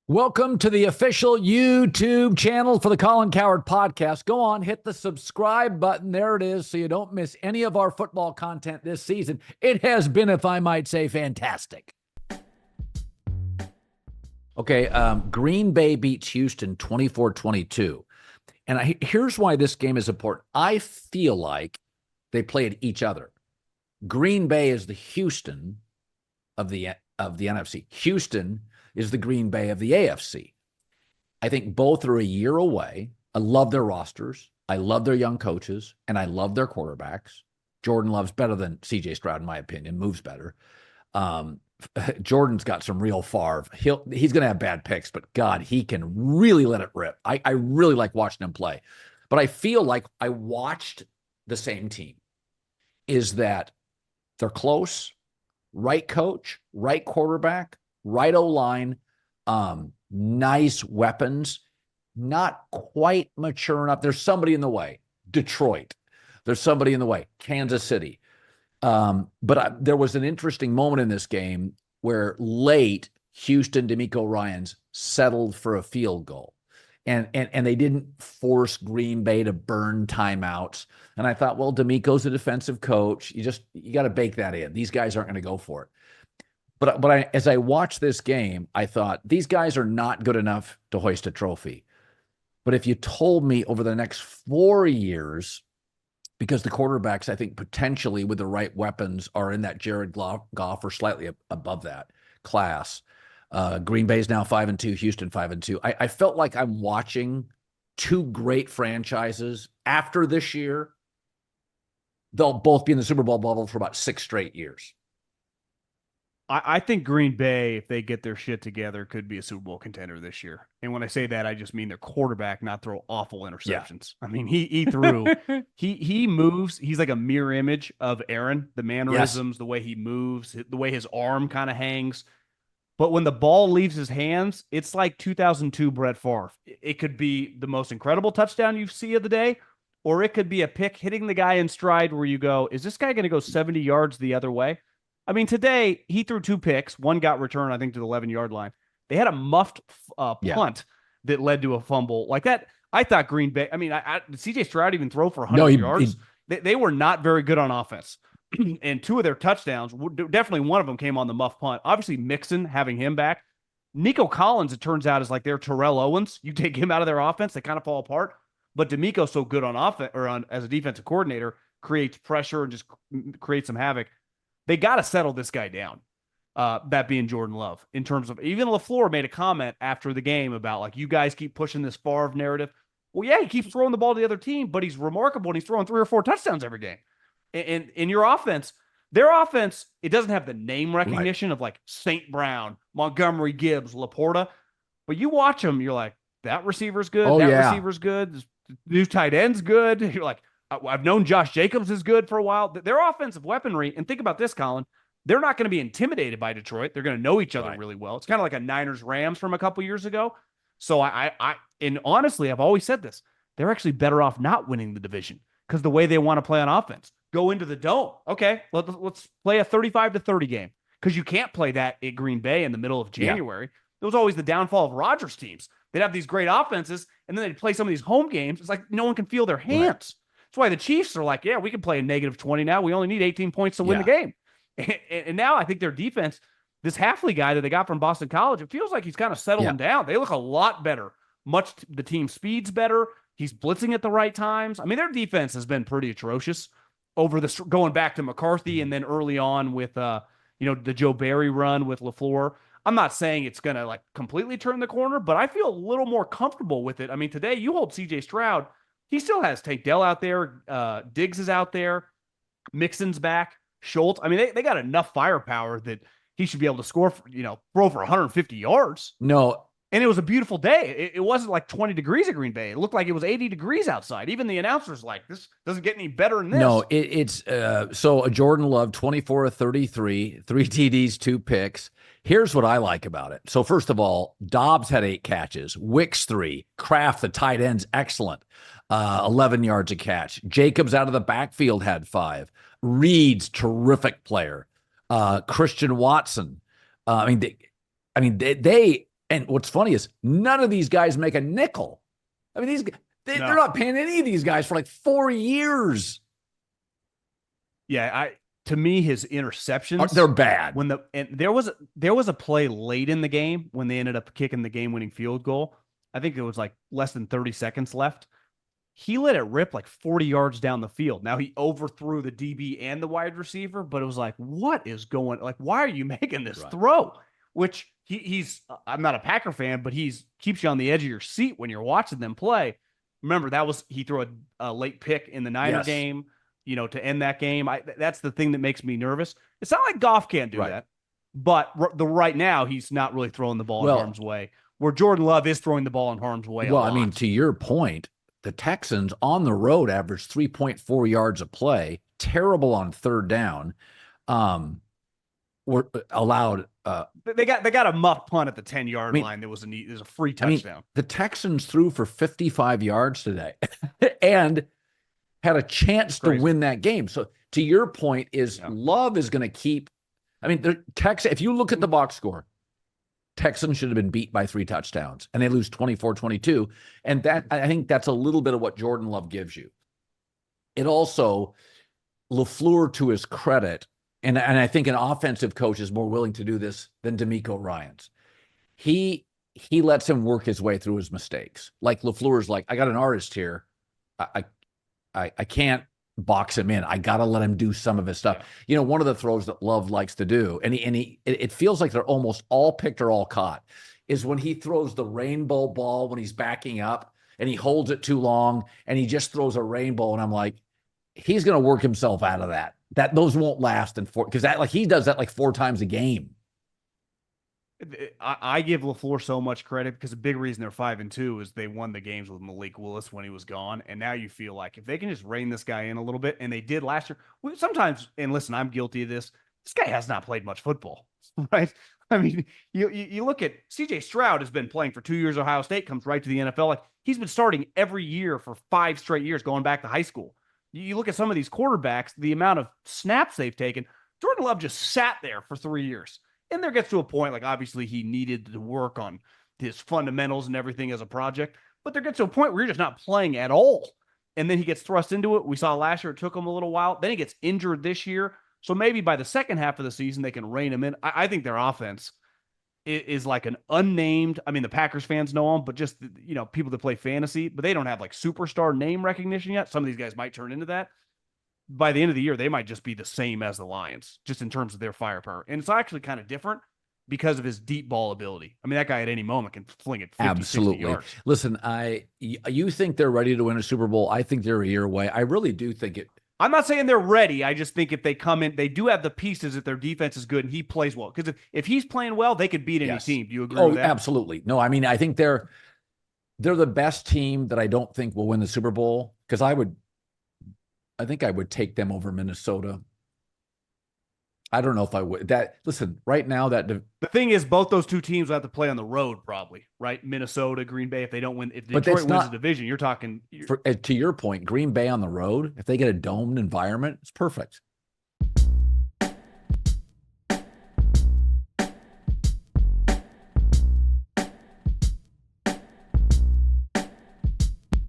Welcome to the official YouTube channel for the Colin Cowherd podcast. Go on, hit the subscribe button. There it is, so you don't miss any of our football content this season. It has been, if I might say, fantastic. Okay, Green Bay beats Houston 24-22. And here's why this game is important. I feel like they played each other. Green Bay is the Houston of the NFC. Houston is the Green Bay of the AFC. I think both are a year away. I love their rosters. I love their young coaches, and I love their quarterbacks. Jordan Love's better than C.J. Stroud, in my opinion, moves better. Jordan's got some real Favre. He's going to have bad picks, but God, he can really let it rip. I really like watching him play. But I feel like I watched the same team, is that they're close, right coach, right quarterback, right O-line, nice weapons, not quite mature enough. There's somebody in the way. Detroit. There's somebody in the way. Kansas City. But there was an interesting moment in this game where late Houston, DeMeco Ryans settled for a field goal. And they didn't force Green Bay to burn timeouts. And I thought, well, DeMeco's a defensive coach. You got to bake that in. These guys aren't going to go for it. But as I watched this game, I thought these guys are not good enough to hoist a trophy. But if you told me over the next 4 years, because the quarterbacks, I think potentially with the right weapons are in that Jared Goff or slightly above that class. Green Bay's now 5-2, Houston 5-2. I felt like I'm watching two great franchises. After this year, they'll both be in the Super Bowl bubble for about 6 straight years. I think Green Bay, if they get their shit together, could be a Super Bowl contender this year. And when I say that, I just mean their quarterback not throw awful interceptions. Yeah. I mean, he threw, he moves. He's like a mirror image of Aaron, the mannerisms, the way he moves, the way his arm kind of hangs. But when the ball leaves his hands, it's like 2002 Brett Favre. It could be the most incredible touchdown you see of the day, or it could be a pick hitting the guy in stride where you go, is this guy going to go 70 yards the other way? I mean, today he threw 2 picks. One got returned, I think, to the 11-yard line. They had a muffed punt that led to a fumble like that. I thought Green Bay. I mean, did C.J. Stroud even throw for 100 yards? They were not very good on offense, and 2 of their touchdowns, definitely one of them came on the muff punt. Obviously, Mixon having him back. Nico Collins, it turns out, is like their Terrell Owens. You take him out of their offense, they kind of fall apart. But DeMeco's so good on offense or as a defensive coordinator, creates pressure and just creates some havoc. They got to settle this guy down, that being Jordan Love, in terms of even LaFleur made a comment after the game about, like, you guys keep pushing this Favre narrative. Well, yeah, he keeps throwing the ball to the other team, but he's remarkable and he's throwing 3 or 4 touchdowns every game. And in your offense, their offense, it doesn't have the name recognition of like St. Brown, Montgomery, Gibbs, Laporta. But you watch them, you're like, that receiver's good. Receiver's good. This new tight end's good. You're like, I've known Josh Jacobs is good for a while. Their offensive weaponry, and think about this, Colin, they're not going to be intimidated by Detroit. They're going to know each other really well. It's kind of like a Niners-Rams from a couple years ago. So and honestly, I've always said this, they're actually better off not winning the division because the way they want to play on offense. Go into the dome. Okay, let's play a 35-30 game because you can't play that at Green Bay in the middle of January. That was always the downfall of Rodgers teams. They'd have these great offenses, and then they'd play some of these home games. It's like no one can feel their hands. That's why the Chiefs are like, yeah, we can play a -20 now. We only need 18 points to win the game. And now I think their defense, this Hafley guy that they got from Boston College, it feels like he's kind of settling down. They look a lot better. The team speed's better. He's blitzing at the right times. I mean, their defense has been pretty atrocious over this, going back to McCarthy and then early on with, the Joe Barry run with LaFleur. I'm not saying it's going to like completely turn the corner, but I feel a little more comfortable with it. I mean, today you hold C.J. Stroud. He still has Tank Dell out there. Diggs is out there. Mixon's back. Schultz. I mean, they got enough firepower that he should be able to score, throw for 150 yards. No. And it was a beautiful day. It wasn't like 20 degrees at Green Bay. It looked like it was 80 degrees outside. Even the announcers like, this doesn't get any better than this. No, it's so a Jordan Love, 24 of 33, 3 TDs, 2 picks. Here's what I like about it. So first of all, Dobbs had 8 catches, Wicks 3, Kraft, the tight end's excellent, 11 yards a catch. Jacobs out of the backfield had 5. Reed's terrific player. Christian Watson. They And what's funny is none of these guys make a nickel. I mean, they're not paying any of these guys for like 4 years. Yeah, to me, his interceptions, they're bad. And there was a play late in the game when they ended up kicking the game-winning field goal. I think it was like less than 30 seconds left. He let it rip like 40 yards down the field. Now he overthrew the DB and the wide receiver, but it was like, what is going? Like, why are you making this throw? Which he's I'm not a Packer fan, but keeps you on the edge of your seat when you're watching them play. Remember, he threw a late pick in the Niner game, to end that game. That's the thing that makes me nervous. It's not like Goff can't do that, but right now he's not really throwing the ball in harm's way, where Jordan Love is throwing the ball in harm's way. Well, I mean, to your point, the Texans on the road averaged 3.4 yards a play, terrible on third down. Were allowed. They got a muff punt at the 10-yard line. There was a free touchdown. The Texans threw for 55 yards today and had a chance to win that game. So to your point is Love is going to keep. I mean, if you look at the box score, Texans should have been beat by 3 touchdowns, and they lose 24-22. And that, I think that's a little bit of what Jordan Love gives you. It also, LaFleur, to his credit, and I think an offensive coach is more willing to do this than DeMeco Ryans. He lets him work his way through his mistakes. Like LaFleur's like, I got an artist here. I can't box him in. I got to let him do some of his stuff. Yeah. One of the throws that Love likes to do, and it feels like they're almost all picked or all caught, is when he throws the rainbow ball when he's backing up and he holds it too long and he just throws a rainbow. And I'm like, he's going to work himself out of that. Those won't last because he does that like 4 times a game. I give LaFleur so much credit because a big reason they're 5-2 is they won the games with Malik Willis when he was gone. And now you feel like if they can just rein this guy in a little bit, and they did last year, sometimes, and listen, I'm guilty of this. This guy has not played much football, right? I mean, you look at CJ Stroud has been playing for 2 years. Ohio State comes right to the NFL. Like he's been starting every year for 5 straight years, going back to high school. You look at some of these quarterbacks, the amount of snaps they've taken. Jordan Love just sat there for 3 years. And there gets to a point, like obviously he needed to work on his fundamentals and everything as a project, but there gets to a point where you're just not playing at all. And then he gets thrust into it. We saw last year, it took him a little while. Then he gets injured this year. So maybe by the second half of the season, they can rein him in. I think their offense is like an unnamed, I mean, the Packers fans know him, but just, people that play fantasy, but they don't have like superstar name recognition yet. Some of these guys might turn into that. By the end of the year, they might just be the same as the Lions, just in terms of their firepower. And it's actually kind of different because of his deep ball ability. I mean, that guy at any moment can fling it 50, absolutely. 60 yards. Listen, you think they're ready to win a Super Bowl? I think they're a year away. I really do think it. I'm not saying they're ready. I just think if they come in, they do have the pieces if their defense is good and he plays well. Because if he's playing well, they could beat any team. Do you agree with that? Absolutely. No, I mean, I think they're the best team that I don't think will win the Super Bowl, because I think I would take them over Minnesota. I don't know if I would. Listen, right now the thing is, both those two teams will have to play on the road, probably, right? Minnesota, Green Bay. If they don't win, if Detroit wins the division, you're talking. To your point, Green Bay on the road, if they get a domed environment, it's perfect.